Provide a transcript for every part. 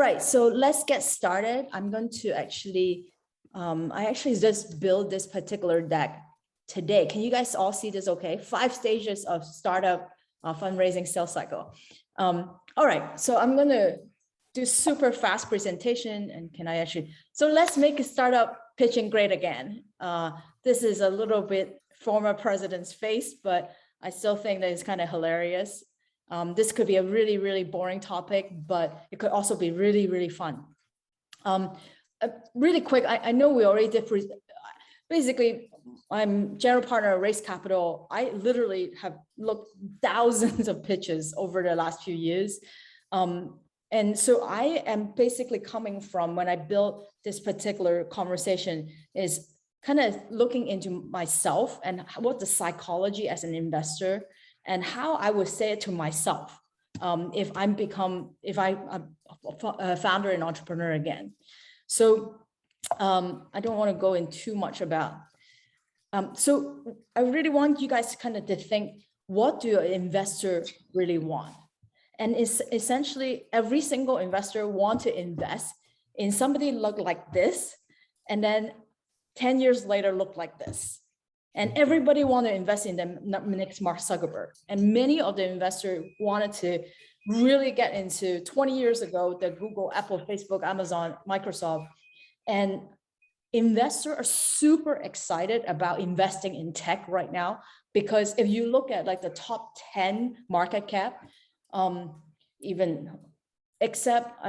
right, so let's get started. I'm going to actually, I actually just built this particular deck today. Can you guys all see this okay? 5 stages of startup fundraising sales cycle. All right, so I'm going to do super fast presentation, and can I actually, so let's make a startup pitching great again. This is a little bit former president's face, but I still think that it's kind of hilarious. This could be a really, really boring topic, but it could also be really, really fun. Really quick, I know we already did, basically, I'm general partner at Raise Capital. I literally have looked thousands of pitches over the last few years. And so I am basically coming from, when I built this particular conversation, is kind of looking into myself and what the psychology as an investor and how I would say it to myself if I'm a founder and entrepreneur again. So I don't want to go in too much about. So I really want you guys kind of to think, what do an investor really want? And it's essentially every single investor wants to invest in somebody look like this, and then 10 years later look like this. And everybody want to invest in the next Mark Zuckerberg. And many of the investors wanted to really get into 20 years ago, the Google, Apple, Facebook, Amazon, Microsoft. And investors are super excited about investing in tech right now, because if you look at like the top 10 market cap, even except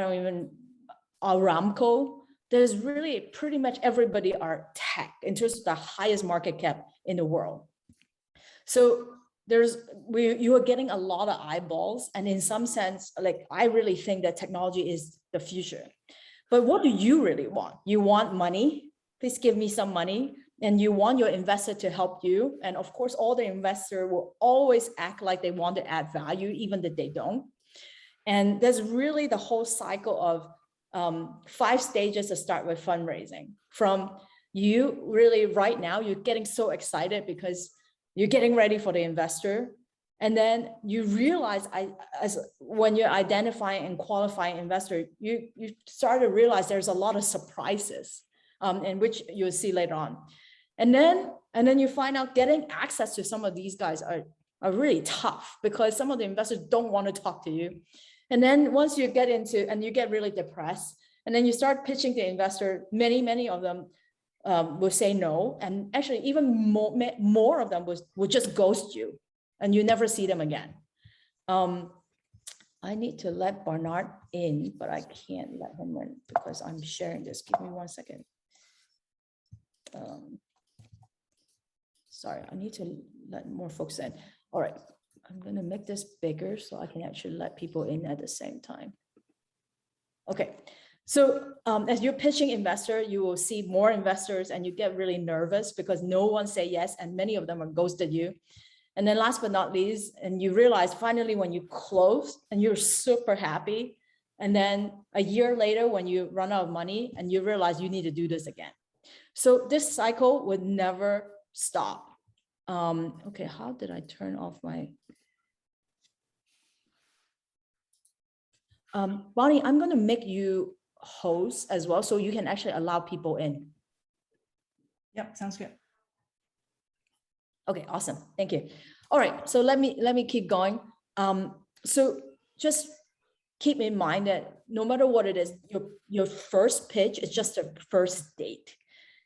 Aramco, there's really pretty much everybody are tech in terms of the highest market cap in the world. So you are getting a lot of eyeballs, and in some sense, like I really think that technology is the future. But what do you really want? You want money? Please give me some money. And you want your investor to help you. And of course, all the investors will always act like they want to add value, even if they don't. And there's really the whole cycle of 5 stages to start with fundraising. From you really right now, you're getting so excited because you're getting ready for the investor. And then you realize when you're identifying and qualifying investor, you start to realize there's a lot of surprises in which you'll see later on. And then you find out getting access to some of these guys are really tough, because some of the investors don't want to talk to you. And then once you get into, and you get really depressed, and then you start pitching to investor, many of them will say no. And actually even more of them will just ghost you, and you never see them again. I need to let Bernard in, but I can't let him in because I'm sharing this. Give me 1 second. Sorry, I need to let more folks in. All right, I'm gonna make this bigger so I can actually let people in at the same time. Okay, so as you're pitching investor, you will see more investors and you get really nervous because no one say yes, and many of them are ghosted you. And then last but not least, and you realize finally when you close and you're super happy, and then a year later when you run out of money and you realize you need to do this again. So this cycle would never stop. Okay, how did I turn off my... Bonnie, I'm going to make you host as well, so you can actually allow people in. Yep, sounds good. Okay, awesome. Thank you. All right, so let me keep going. So just keep in mind that no matter what it is, your first pitch is just a first date.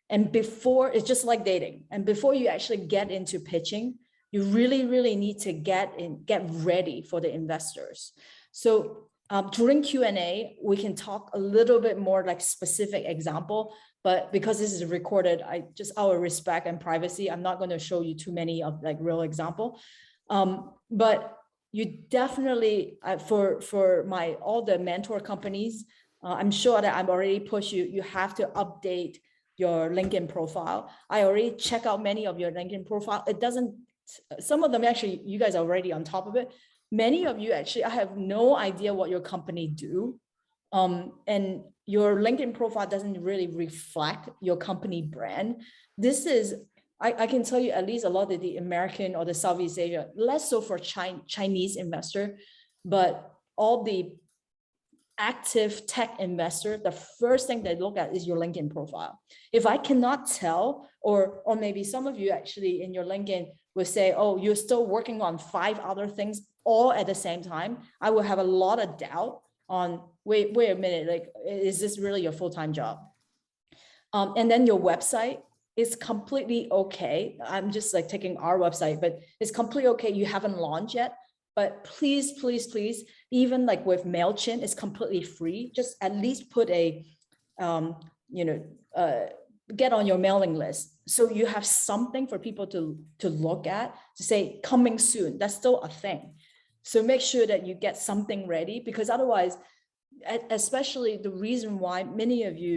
And before, it's just like dating. And before you actually get into pitching, you really, really need to get ready for the investors. So during Q&A, we can talk a little bit more like specific example, but because this is recorded, just out of respect and privacy, I'm not going to show you too many of like real example. But you definitely, for all the mentor companies, I'm sure that I've already pushed you, you have to update your LinkedIn profile. I already check out many of your LinkedIn profile. It doesn't, some of them actually, you guys are already on top of it. Many of you actually, I have no idea what your company do. And your LinkedIn profile doesn't really reflect your company brand. This is, I can tell you at least a lot of the American or the Southeast Asia, less so for Chinese investor, but all the active tech investor, the first thing they look at is your LinkedIn profile. If I cannot tell, or maybe some of you actually in your LinkedIn will say, oh, you're still working on 5 other things all at the same time, I will have a lot of doubt on, wait a minute, like, is this really your full-time job? And then your website is completely okay. I'm just like taking our website, but it's completely okay. You haven't launched yet, but please, please, please, even like with MailChimp, it's completely free. Just at least put a, get on your mailing list. So you have something for people to look at, to say coming soon. That's still a thing. So make sure that you get something ready, because otherwise, especially the reason why many of you,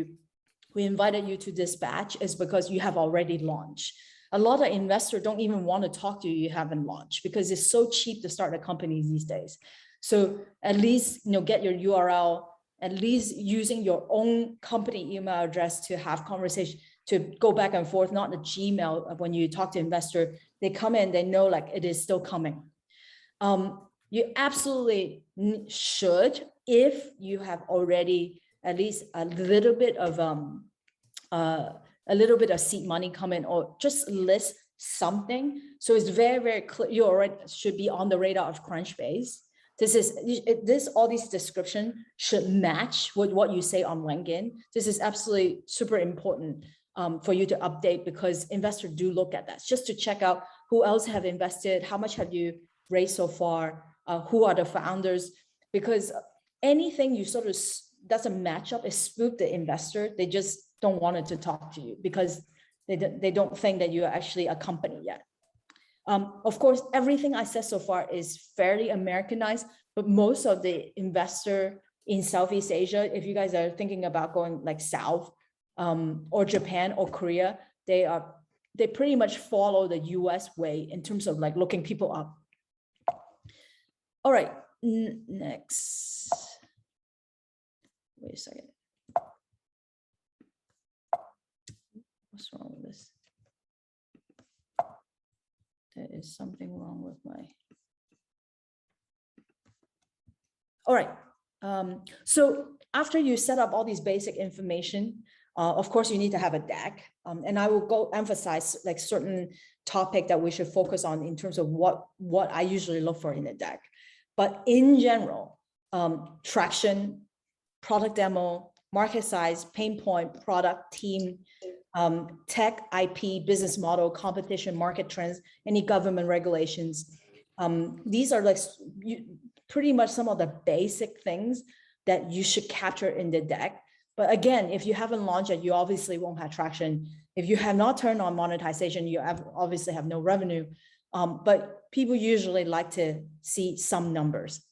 we invited you to this batch is because you have already launched. A lot of investors don't even want to talk to you haven't launched, because it's so cheap to start a company these days. So at least, get your URL, at least using your own company email address to have conversation, to go back and forth, not the Gmail. When you talk to investor, they come in, they know like it is still coming. You absolutely should, if you have already at least a little bit of seed money coming, or just list something. So it's very, very clear. You already should be on the radar of Crunchbase. All these description should match with what you say on LinkedIn. This is absolutely super important for you to update, because investors do look at that just to check out who else have invested, how much have you raised so far, who are the founders, because anything you sort of doesn't match up is spook the investor. They just don't want it to talk to you because they don't think that you're actually a company yet. Of course, everything I said so far is fairly Americanized, but most of the investor in Southeast Asia, if you guys are thinking about going like South or Japan or Korea, they pretty much follow the US way in terms of like looking people up. All right, next. Wait a second. What's wrong with this? There is something wrong with my. All right. So after you set up all these basic information, of course, you need to have a deck. And I will go emphasize like certain topic that we should focus on in terms of what I usually look for in a deck. But in general, traction, product demo, market size, pain point, product, team, tech, IP, business model, competition, market trends, any government regulations. These are like pretty much some of the basic things that you should capture in the deck. But again, if you haven't launched it, you obviously won't have traction. If you have not turned on monetization, you obviously have no revenue. But people usually like to see some numbers.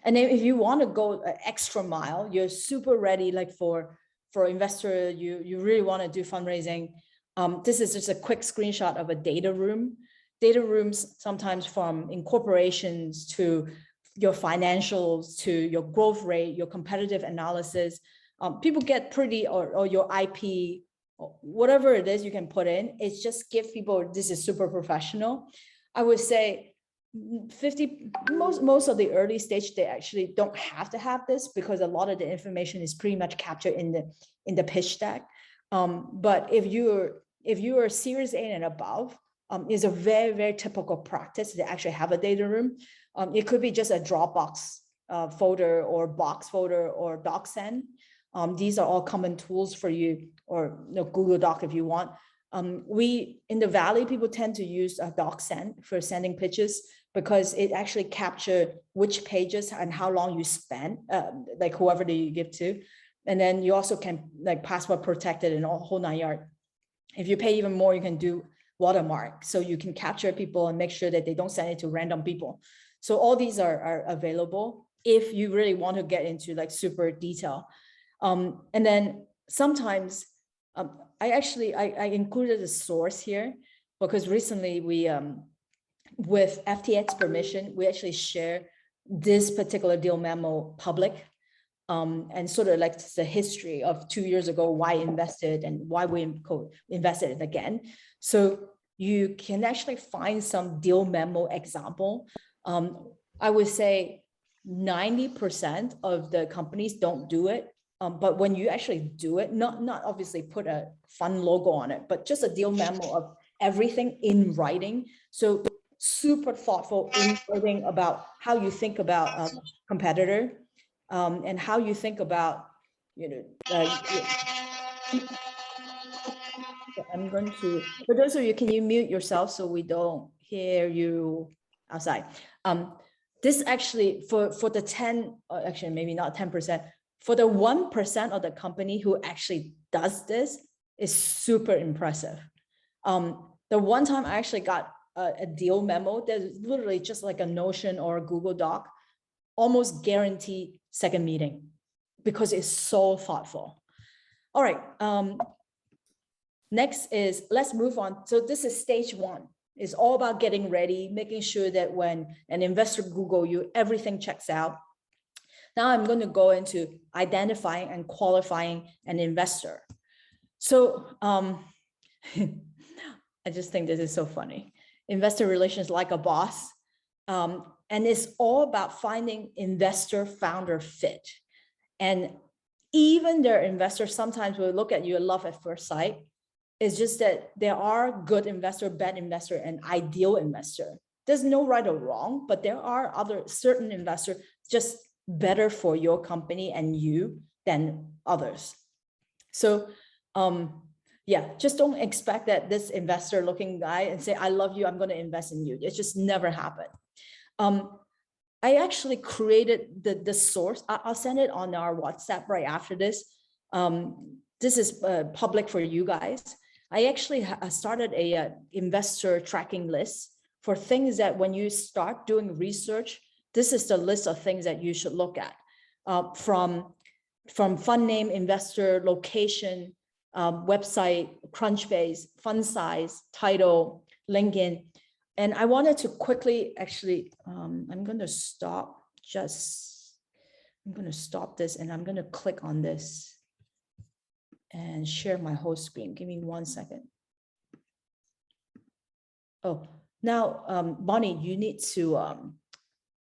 And then if you want to go an extra mile, you're super ready, like for investor, you really want to do fundraising. This is just a quick screenshot of a data room. Data rooms, sometimes from incorporations to your financials, to your growth rate, your competitive analysis. People get pretty, or your IP, whatever it is you can put in, it's just give people, this is super professional. I would say most of the early stage, they actually don't have to have this, because a lot of the information is pretty much captured in the pitch deck. But if you are Series A and above, is a very, very typical practice to actually have a data room. It could be just a Dropbox folder, or box folder, or DocSend. These are all common tools for you, or Google Doc if you want. We in the Valley, people tend to use a DocSend for sending pitches, because it actually captures which pages and how long you spend, like whoever that you give to. And then you also can like password protected and all whole 9 yards. If you pay even more, you can do watermark, so you can capture people and make sure that they don't send it to random people. So all these are available if you really want to get into like super detail. And then sometimes I included a source here, because recently we, with FTX permission, we actually share this particular deal memo public, and sort of like the history of 2 years ago, why invested and why we invested it again. So you can actually find some deal memo example. I would say 90% of the companies don't do it. But when you actually do it, not obviously put a fund logo on it, but just a deal memo of everything in writing. So super thoughtful in writing about how you think about competitor, and how you think about, I'm going to, for those of you, can you mute yourself so we don't hear you outside? This actually, for the 10, actually maybe not 10%, for the 1% of the company who actually does this is super impressive. The one time I actually got a deal memo that's literally just like a Notion or a Google Doc, almost guaranteed second meeting because it's so thoughtful. All right. Next is, let's move on. So this is stage one. It's all about getting ready, making sure that when an investor Google you, everything checks out. Now I'm going to go into identifying and qualifying an investor. So I just think this is so funny. Investor relations like a boss. And it's all about finding investor founder fit. And even their investors sometimes will look at you and love at first sight. It's just that there are good investor, bad investor, and ideal investor. There's no right or wrong, but there are other certain investors just better for your company and you than others. So yeah, just don't expect that this investor looking guy and say, I love you, I'm going to invest in you. It just never happened. I actually created the source. I'll send it on our WhatsApp right after this. This is public for you guys. I actually started a investor tracking list for things that when you start doing research, this is the list of things that you should look at, from fund name, investor, location, website, Crunchbase, fund size, title, LinkedIn. And I wanted to quickly, actually, I'm going to stop this and I'm going to click on this and share my whole screen. Give me 1 second. Oh, now, Bonnie, you need to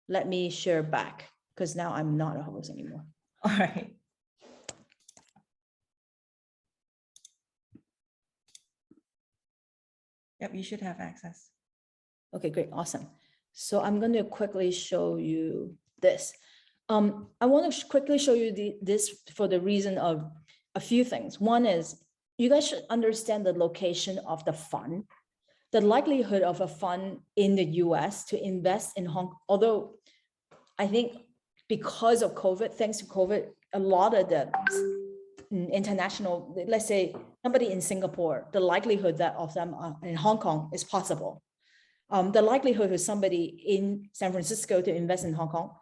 let me share back because now I'm not a host anymore. All right. Yep, you should have access. Okay, great, awesome. So I'm going to quickly show you this. I want to quickly show you this for the reason of a few things. One is you guys should understand the location of the fund, the likelihood of a fund in the US to invest in Hong Kong. Although I think because of COVID, thanks to COVID, a lot of the international, let's say somebody in Singapore, the likelihood that of them in Hong Kong is possible. The likelihood of somebody in San Francisco to invest in Hong Kong,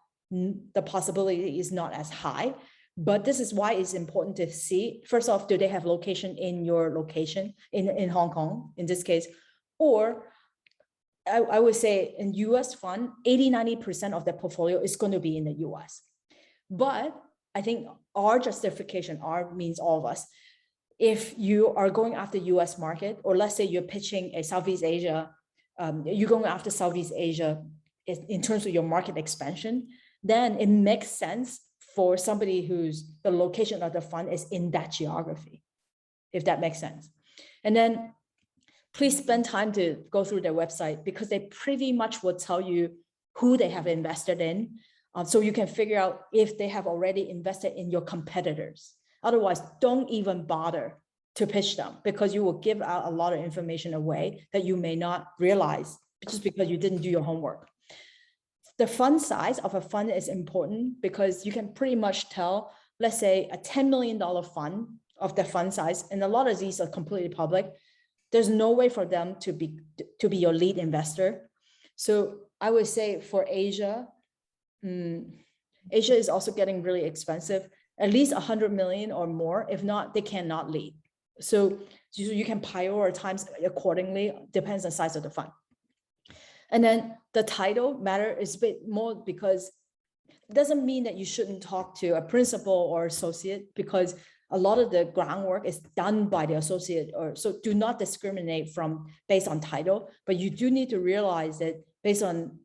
the possibility is not as high. But this is why it's important to see, first off, do they have location in your location in Hong Kong, in this case? Or I would say in US fund, 80-90% of their portfolio is going to be in the US. But I think our justification, our means all of us, if you are going after US market, or let's say you're pitching a Southeast Asia, you're going after Southeast Asia in terms of your market expansion, then it makes sense for somebody who's the location of the fund is in that geography, if that makes sense. And then please spend time to go through their website because they pretty much will tell you who they have invested in. So you can figure out if they have already invested in your competitors. Otherwise, don't even bother to pitch them because you will give out a lot of information away that you may not realize just because you didn't do your homework. The fund size of a fund is important because you can pretty much tell, let's say a $10 million fund of the fund size, and a lot of these are completely public. There's no way for them to be your lead investor. So I would say for Asia, Asia is also getting really expensive, at least 100 million or more. If not, they cannot lead. So you can prioritize accordingly, depends on the size of the fund. And then the title matter is a bit more because it doesn't mean that you shouldn't talk to a principal or associate because a lot of the groundwork is done by the associate, or so do not discriminate based on title, but you do need to realize that based on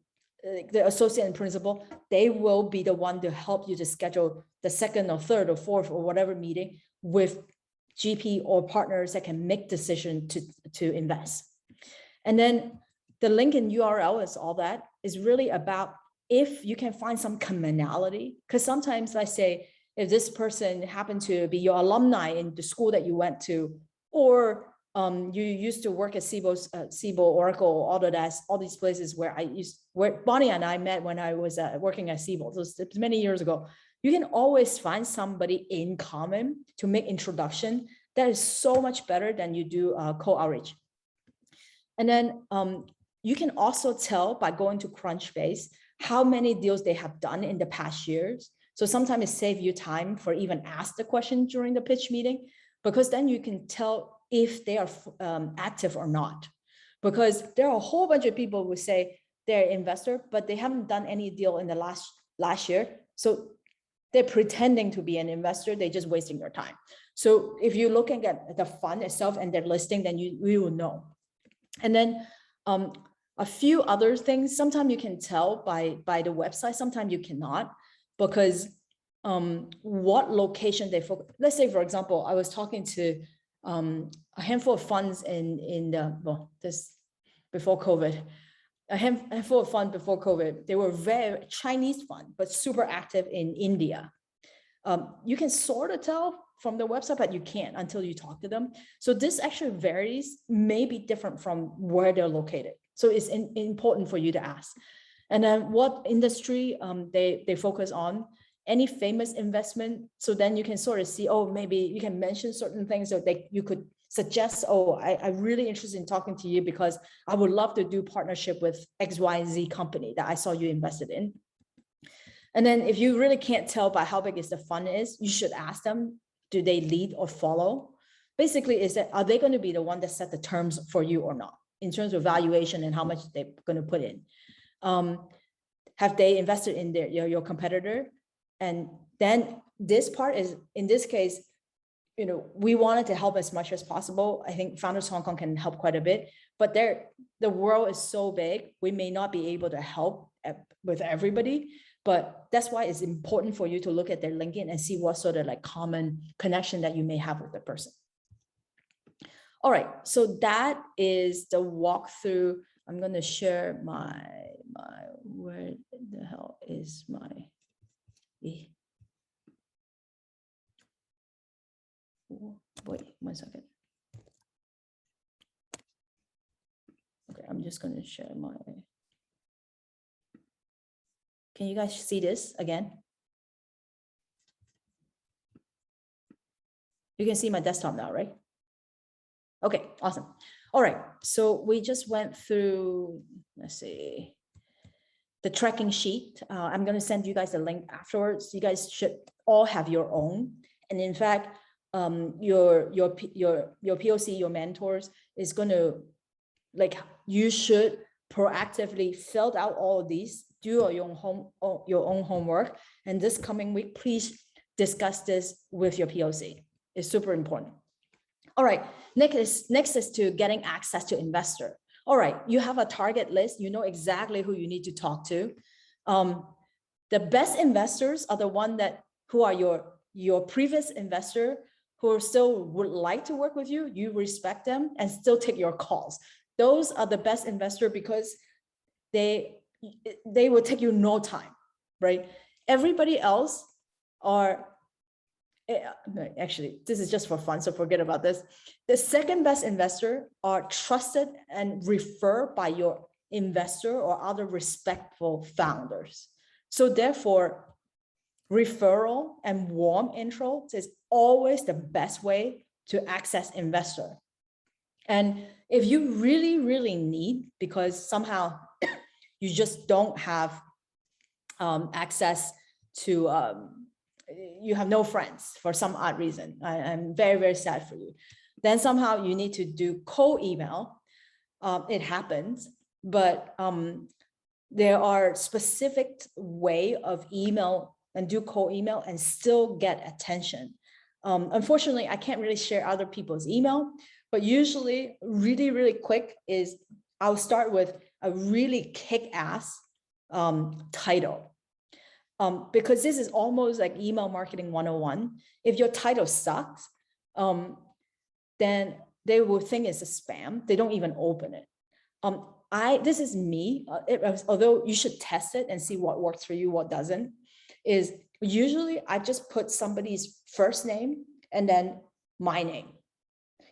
the associate and principal, they will be the one to help you to schedule the second or third or fourth or whatever meeting with GP or partners that can make decision to invest. And then the link in URL is all that is really about if you can find some commonality, because sometimes I say, if this person happened to be your alumni in the school that you went to, or you used to work at Siebel, Oracle, Autodesk, all these places where Bonnie and I met when I was working at Siebel, so it's many years ago. You can always find somebody in common to make introduction. That is so much better than you do cold outreach. And then you can also tell by going to Crunchbase how many deals they have done in the past years. So sometimes it saves you time for even ask the question during the pitch meeting, because then you can tell if they are active or not. Because there are a whole bunch of people who say they're an investor, but they haven't done any deal in the last year. So they're pretending to be an investor. They're just wasting your time. So if you're looking at the fund itself and their listing, then you will know. And then a few other things, sometimes you can tell by the website, sometimes you cannot, because what location they focus. Let's say, for example, I was talking to a handful of funds before COVID, a handful of funds before COVID. They were very Chinese fund, but super active in India. You can sort of tell from the website, but you can't until you talk to them. So this actually varies, may be different from where they're located. So it's important for you to ask. And then what industry they focus on, any famous investment. So then you can sort of see, oh, maybe you can mention certain things so that you could suggest, oh, I'm really interested in talking to you because I would love to do partnership with X, Y, and Z company that I saw you invested in. And then if you really can't tell by how big is the fund is, you should ask them, do they lead or follow? Basically, is that, are they going to be the one that set the terms for you or not in terms of valuation and how much they're going to put in? Have they invested in your competitor? And then this part is, in this case, we wanted to help as much as possible. I think Founders Hong Kong can help quite a bit, but the world is so big, we may not be able to help with everybody. But that's why it's important for you to look at their LinkedIn and see what sort of like common connection that you may have with the person. All right, so that is the walkthrough. I'm going to share my where the hell is my wait 1 second. Okay, I'm just going to share my. Can you guys see this again? You can see my desktop now, right? Okay, awesome. All right, so we just went through, let's see, the tracking sheet. I'm going to send you guys a link afterwards. You guys should all have your own. And in fact, your POC, your mentors is going to, like, you should proactively fill out all of these, do your own homework. And this coming week, please discuss this with your POC. It's super important. All right, next is to getting access to investor. All right, you have a target list. You know exactly who you need to talk to. The best investors are the one who are your previous investor who still would like to work with you. You respect them and still take your calls. Those are the best investor because they will take you no time, right? Everybody else are, actually, this is just for fun, so forget about this. The second best investor are trusted and referred by your investor or other respectful founders. So therefore, referral and warm intro is always the best way to access investor. And if you really, really need, because somehow you just don't have access to, you have no friends for some odd reason, I'm very, very sad for you, then somehow you need to do cold email. It happens, but there are specific way of email and do cold email and still get attention. Unfortunately, I can't really share other people's email, but usually really, really quick is I'll start with a really kick-ass title. Because this is almost like email marketing 101. If your title sucks, then they will think it's a spam. They don't even open it. This is me, although you should test it and see what works for you, what doesn't, is usually I just put somebody's first name and then my name,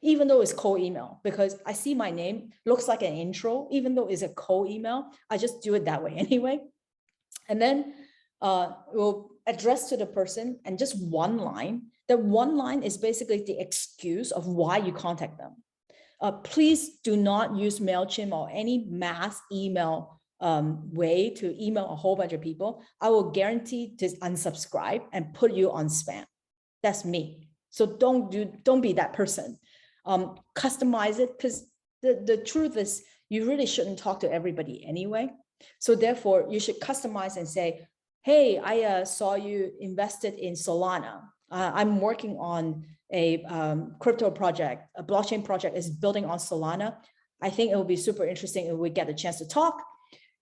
even though it's cold email, because I see my name looks like an intro, even though it's a cold email, I just do it that way anyway. And then we'll address to the person and just one line. That one line is basically the excuse of why you contact them. Please do not use MailChimp or any mass email way to email a whole bunch of people. I will guarantee to unsubscribe and put you on spam. That's me. So don't be that person. Customize it, because the truth is you really shouldn't talk to everybody anyway. So therefore you should customize and say, hey, I saw you invested in Solana. I'm working on a crypto project, a blockchain project is building on Solana. I think it will be super interesting if we get a chance to talk.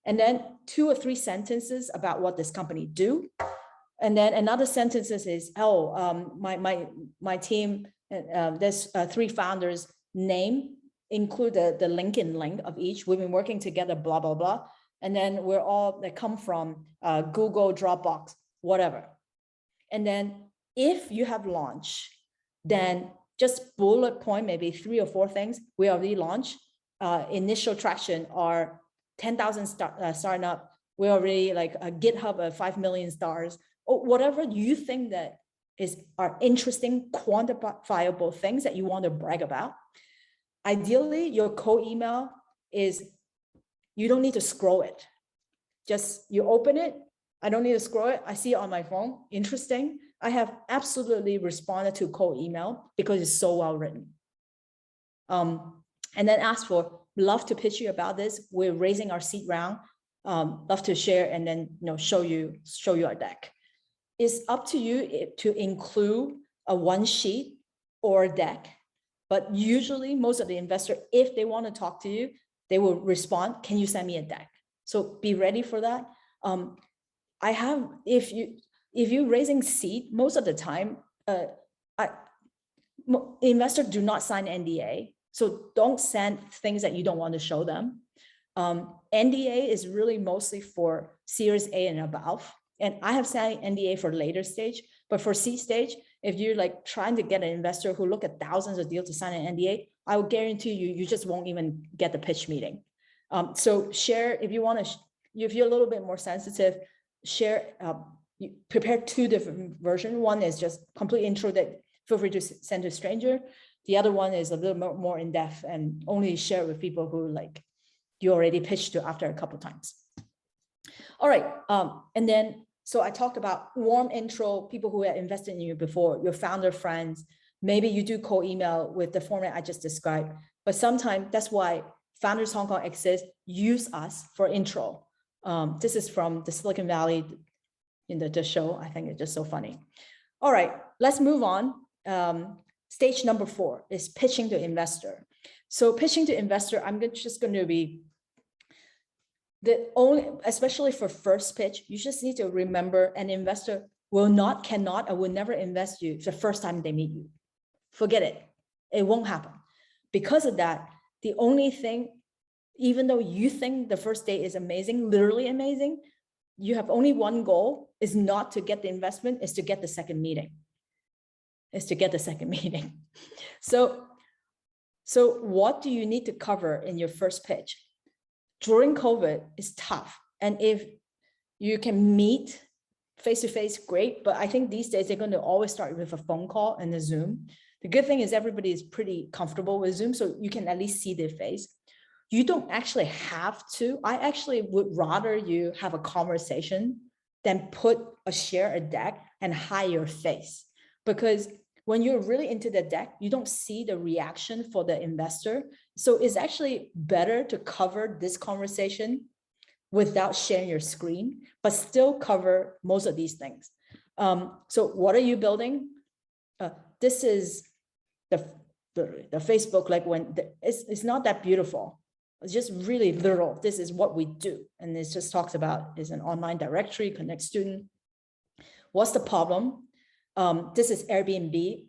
And then 2 or 3 sentences about what this company do. And then another sentence is, my team, there's 3 founders name, include the LinkedIn link of each. We've been working together, blah, blah, blah. And then we're all, they come from Google, Dropbox, whatever. And then if you have launched, then just bullet point, maybe 3 or 4 things. We already launched. Initial traction are 10,000 starting up. We already like a GitHub of 5 million stars, or whatever you think that are interesting, quantifiable things that you want to brag about. Ideally, your cold email is, you don't need to scroll it. Just you open it. I don't need to scroll it. I see it on my phone. Interesting. I have absolutely responded to cold email because it's so well written. And then ask for, love to pitch you about this. We're raising our seed round. Love to share and then show you our deck. It's up to you to include a 1 sheet or a deck. But usually most of the investors, if they want to talk to you, they will respond, can you send me a deck? So be ready for that. If you're raising seed, most of the time, investors do not sign NDA. So don't send things that you don't want to show them. NDA is really mostly for Series A and above. And I have signed NDA for later stage, but for seed stage, if you're like trying to get an investor who look at thousands of deals to sign an NDA, I will guarantee you, you just won't even get the pitch meeting. So share, if you want to, if you're a little bit more sensitive, share, prepare 2 different versions. One is just complete intro that feel free to send to a stranger. The other one is a little more in depth and only share with people who like you already pitched to after a couple of times. All right, and then, so I talked about warm intro, people who have invested in you before, your founder friends. Maybe you do cold email with the format I just described, but sometimes that's why Founders Hong Kong exists. Use us for intro. This is from the Silicon Valley in the show. I think it's just so funny. All right, let's move on. Stage number 4 is pitching to investor. So pitching to investor, I'm just going to be especially for first pitch, you just need to remember an investor cannot, or will never invest you the first time they meet you. Forget it. It won't happen. Because of that, the only thing, even though you think the first day is amazing, literally amazing, you have only one goal, is not to get the investment, is to get the second meeting. So what do you need to cover in your first pitch? During COVID, it's tough. And if you can meet face-to-face, great. But I think these days they're going to always start with a phone call and a Zoom. The good thing is everybody is pretty comfortable with Zoom, so you can at least see their face. You don't actually have to. I actually would rather you have a conversation than share a deck and hide your face. Because when you're really into the deck, you don't see the reaction for the investor. So it's actually better to cover this conversation without sharing your screen, but still cover most of these things. So what are you building? This is the Facebook, like when it's not that beautiful. It's just really literal. This is what we do. And it just talks about is an online directory, connect student. What's the problem? This is Airbnb.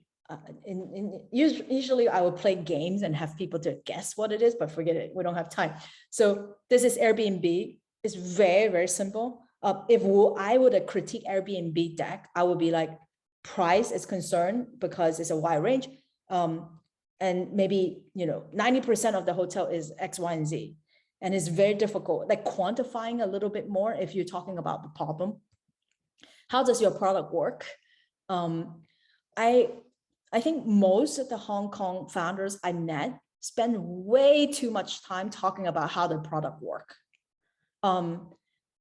Usually I will play games and have people to guess what it is, but forget it. We don't have time. So this is Airbnb. It's very, very simple. If I would critique Airbnb deck, I would be like, price is concerned because it's a wide range. And maybe, 90% of the hotel is X, Y, and Z. And it's very difficult, like quantifying a little bit more if you're talking about the problem. How does your product work? I think most of the Hong Kong founders I met spend way too much time talking about how the product work.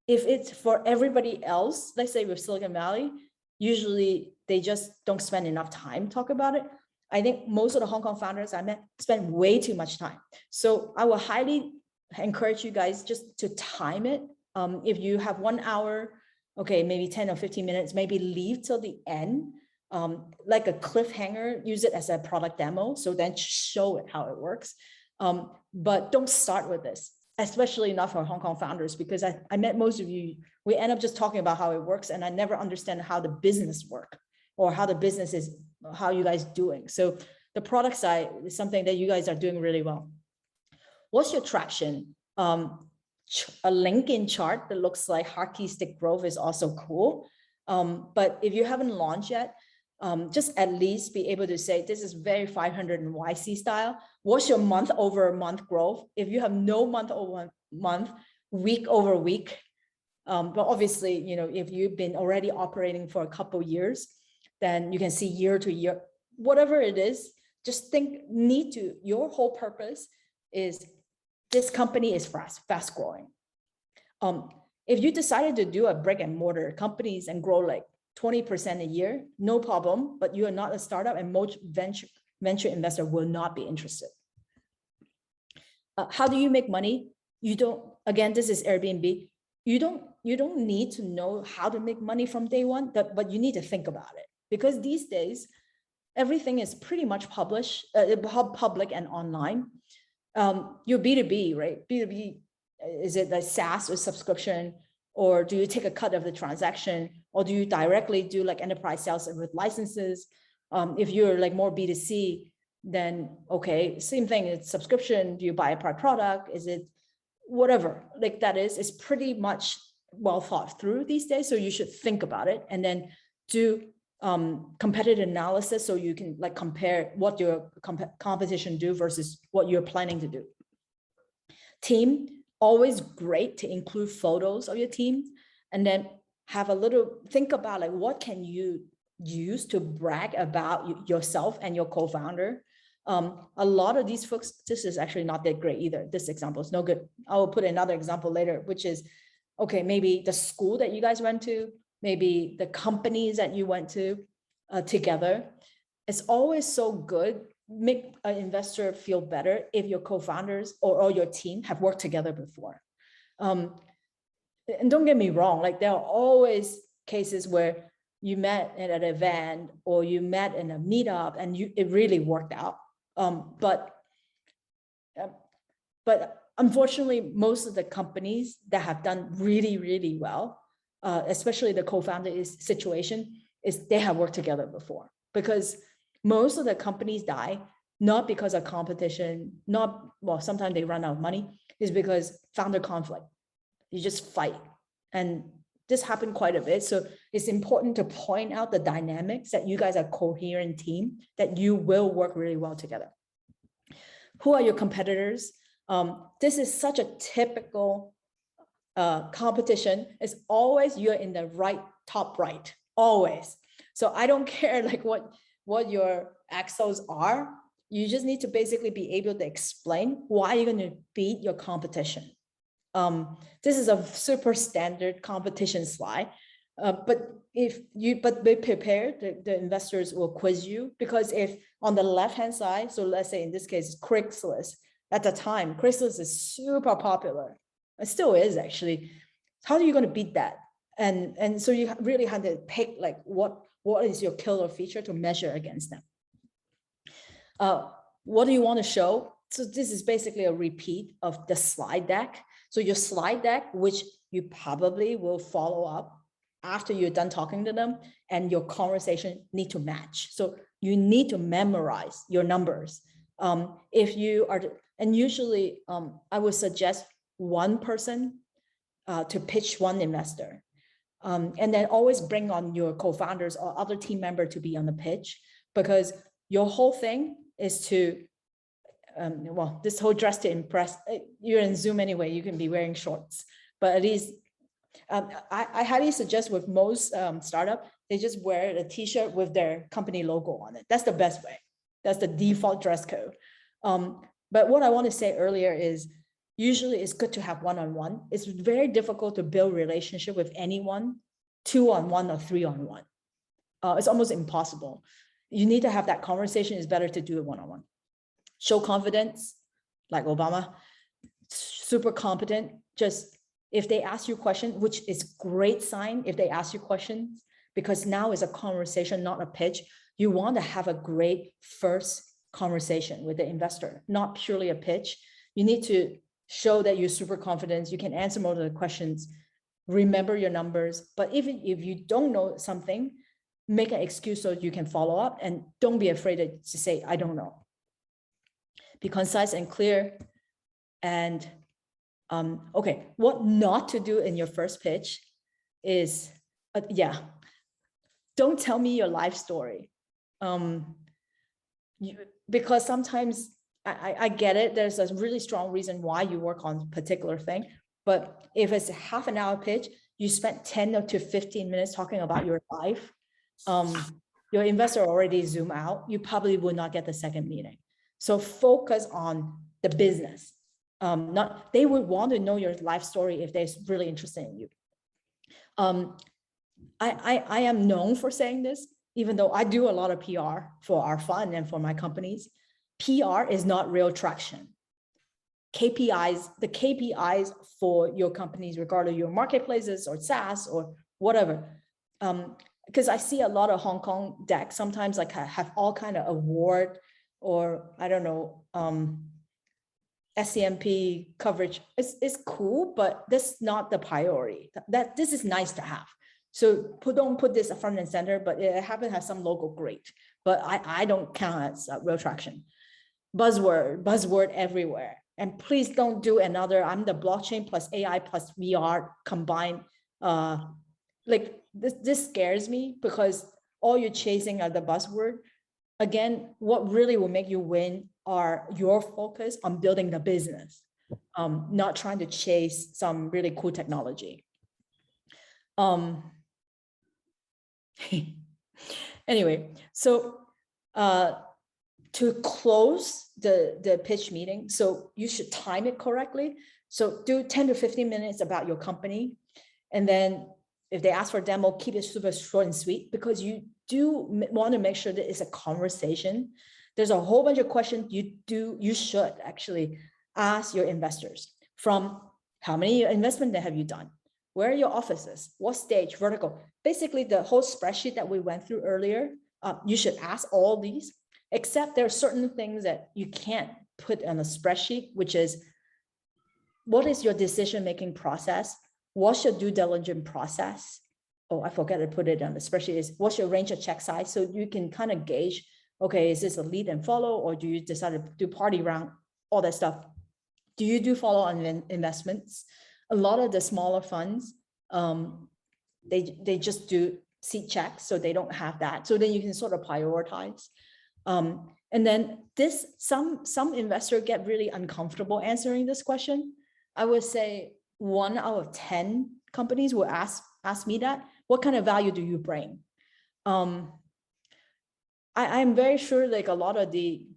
If it's for everybody else, let's say with Silicon Valley, usually they just don't spend enough time talking about it. I think most of the Hong Kong founders I met spend way too much time. So I will highly encourage you guys just to time it. If you have 1 hour, okay, maybe 10 or 15 minutes, maybe leave till the end, like a cliffhanger, use it as a product demo. So then show it how it works. But don't start with this, especially not for Hong Kong founders, because I met most of you, we end up just talking about how it works. And I never understand how the business work or how the business is, how you guys doing. So the product side is something that you guys are doing really well. What's your traction? A LinkedIn chart that looks like hockey stick growth is also cool. But if you haven't launched yet, just at least be able to say, this is very 500 and YC style. What's your month over month growth? If you have no month over month, week over week, but obviously, if you've been already operating for a couple of years, then you can see year to year, whatever it is, just think your whole purpose is this company is fast growing. If you decided to do a brick and mortar companies and grow like 20% a year, no problem, but you are not a startup and most venture investor will not be interested. How do you make money? You don't, again, this is Airbnb. You don't need to know how to make money from day one, but you need to think about it, because these days, everything is pretty much public and online. You're B2B, right? B2B, is it like SaaS or subscription? Or do you take a cut of the transaction? Or do you directly do like enterprise sales with licenses? If you're like more B2C, then okay, same thing, it's subscription. Do you buy a product? Is it whatever? Like that is pretty much well thought through these days. So you should think about it and then do competitive analysis so you can like compare what your competition do versus what you're planning to do. Team, always great to include photos of your team and then have a little think about like what can you use to brag about yourself and your co-founder. A lot of these folks, this is actually not that great either. This example is no good. I will put another example later, which is, okay, maybe the school that you guys went to, maybe the companies that you went to together. It's always so good, make an investor feel better if your co-founders or your team have worked together before. And don't get me wrong, like there are always cases where you met at an event or you met in a meetup and it really worked out. But unfortunately, most of the companies that have done really, really well, especially the co-founder situation, is they have worked together before, because most of the companies die not because of competition, sometimes they run out of money, is because founder conflict. You just fight. And this happened quite a bit. So it's important to point out the dynamics that you guys are a coherent team, that you will work really well together. Who are your competitors? This is such a typical competition. It's always you're in the top right, always. So I don't care like what your axles are. You just need to basically be able to explain why you're going to beat your competition. This is a super standard competition slide, but be prepared, the investors will quiz you, because if on the left-hand side, so let's say in this case, Craigslist, at the time, Craigslist is super popular. It still is actually. How are you going to beat that? And so you really have to pick like what is your killer feature to measure against them. What do you want to show? so this is basically a repeat of the slide deck. So your slide deck, which you probably will follow up after you're done talking to them, and your conversation need to match. So you need to memorize your numbers. If you are, and usually I would suggest one person to pitch one investor. And then always bring on your co-founders or other team member to be on the pitch, because your whole thing is to, well, this whole dress to impress, you're in Zoom anyway, you can be wearing shorts, but at least I highly suggest with most startup, they just wear a t-shirt with their company logo on it. That's the best way. That's the default dress code. But what I want to say earlier is, usually it's good to have one-on-one. It's very difficult to build relationship with anyone, 2-on-1 or 3-on-1. It's almost impossible. You need to have that conversation. It's better to do it one-on-one. Show confidence, like Obama, super competent. Just if they ask you a question, which is great sign if they ask you questions, because now it's a conversation, not a pitch. You want to have a great first conversation with the investor, not purely a pitch. You need to show that you're super confident. You can answer most of the questions, remember your numbers. But even if you don't know something, make an excuse so you can follow up, and don't be afraid to say, I don't know. Be concise and clear. And okay, what not to do in your first pitch is, don't tell me your life story. Because sometimes I get it. There's a really strong reason why you work on a particular thing. But if it's a half an hour pitch, you spent 10 to 15 minutes talking about your life. Your investor already zoom out. You probably will not get the second meeting. So focus on the business. They would want to know your life story if they're really interested in you. I am known for saying this, even though I do a lot of PR for our fund and for my companies. PR is not real traction. KPIs, the KPIs for your companies, regardless of your marketplaces or SaaS or whatever. Because I see a lot of Hong Kong decks sometimes like have all kind of award, or I don't know, SCMP coverage. It's cool, but that's not the priority. This is nice to have. So don't put this front and center, but it happens to have some logo, great. But I don't count as real traction. Buzzword everywhere. And please don't do another, I'm the blockchain plus AI plus VR combined. Like this scares me, because all you're chasing are the buzzword. Again, what really will make you win are your focus on building the business, not trying to chase some really cool technology. Anyway, so to close the pitch meeting, so you should time it correctly. So do 10 to 15 minutes about your company. And then if they ask for a demo, keep it super short and sweet, because you do want to make sure that it's a conversation. There's a whole bunch of questions you should actually ask your investors, from how many investment have you done? Where are your offices? What stage, vertical? Basically, the whole spreadsheet that we went through earlier, you should ask all these, except there are certain things that you can't put on a spreadsheet, which is, what is your decision-making process? What's your due diligence process? Oh, I forgot to put it on the spreadsheet. Is what's your range of check size? So you can kind of gauge, okay, is this a lead and follow, or do you decide to do party round, all that stuff? Do you do follow-on investments? A lot of the smaller funds, they just do seed checks, so they don't have that. So then you can sort of prioritize. And then some investor get really uncomfortable answering this question. I would say 1 out of 10 companies will ask me that. What kind of value do you bring? I'm very sure like a lot of the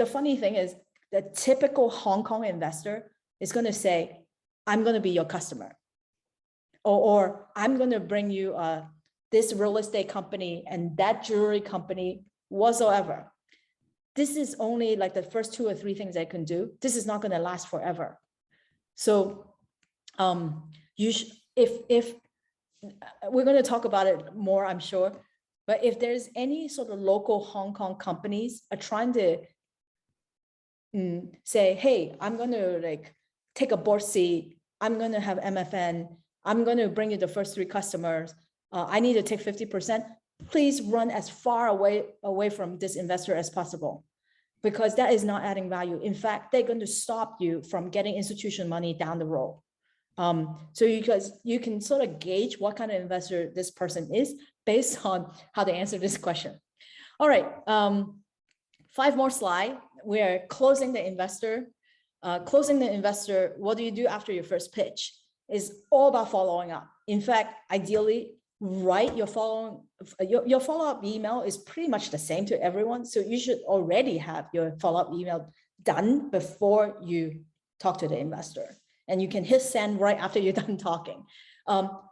funny thing is the typical Hong Kong investor is going to say, I'm going to be your customer, or I'm going to bring you this real estate company and that jewelry company whatsoever. This is only like the first 2 or 3 things I can do. This is not going to last forever. So if we're going to talk about it more, I'm sure, but if there's any sort of local Hong Kong companies are trying to say, hey, I'm going to like take a board seat. I'm going to have MFN. I'm going to bring you the first 3 customers. I need to take 50%. Please run as far away from this investor as possible, because that is not adding value. In fact, they're going to stop you from getting institution money down the road. So you can sort of gauge what kind of investor this person is based on how they answer this question. All right, 5 more slides. We're closing the investor. Closing the investor, what do you do after your first pitch? Is all about following up. In fact, ideally, write your follow-up email is pretty much the same to everyone. So you should already have your follow-up email done before you talk to the investor. And you can hit send right after you're done talking.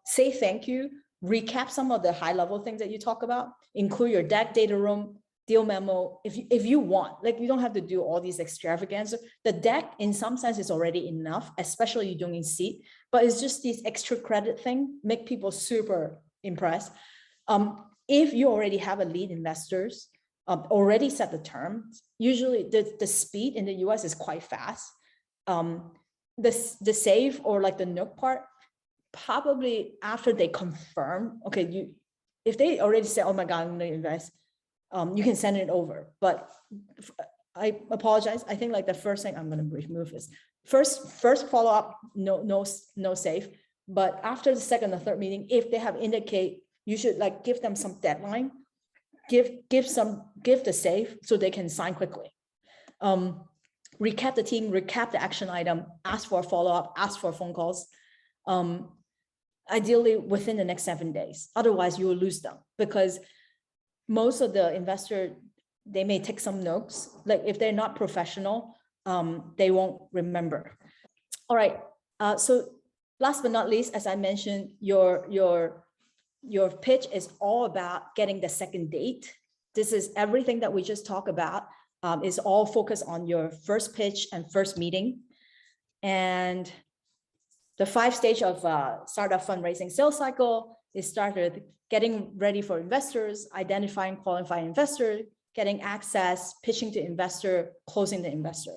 Say thank you, recap some of the high-level things that you talk about, include your deck, data room, deal memo, if you want. Like, you don't have to do all these extravaganza. The deck, in some sense, is already enough, especially you doing seat, but it's just this extra credit thing, make people super impressed. If you already have a lead investors, already set the terms, usually the speed in the US is quite fast. The save or like the nook part, probably after they confirm, okay, if they already say, oh my God, I'm gonna invest, you can send it over. But I apologize. I think like the first thing I'm gonna remove is first follow up, no save. But after the second or third meeting, if they have indicate, you should like give them some deadline, give the save so they can sign quickly. Recap the team, recap the action item, ask for a follow-up, ask for phone calls. Ideally within the next 7 days. Otherwise you will lose them, because most of the investor, they may take some notes. Like if they're not professional, they won't remember. All right, so last but not least, as I mentioned, your pitch is all about getting the second date. This is everything that we just talked about. Is all focused on your first pitch and first meeting. And the 5 stage of startup fundraising sales cycle is started getting ready for investors, identifying qualified investor, getting access, pitching to investor, closing the investor.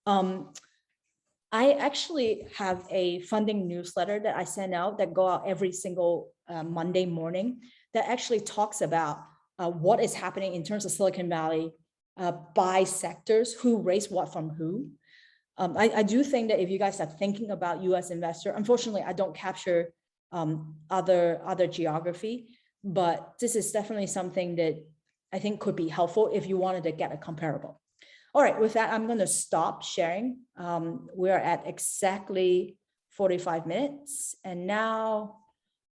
I actually have a funding newsletter that I send out that go out every single Monday morning that actually talks about what is happening in terms of Silicon Valley by sectors, who raised what from who. I do think that if you guys are thinking about US investor, unfortunately, I don't capture other geography, but this is definitely something that I think could be helpful if you wanted to get a comparable. All right, with that, I'm going to stop sharing. We're at exactly 45 minutes. And now,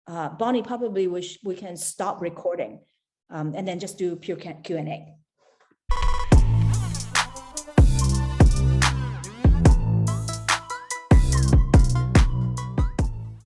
Bonnie, probably we can stop recording and then just do pure Q&A.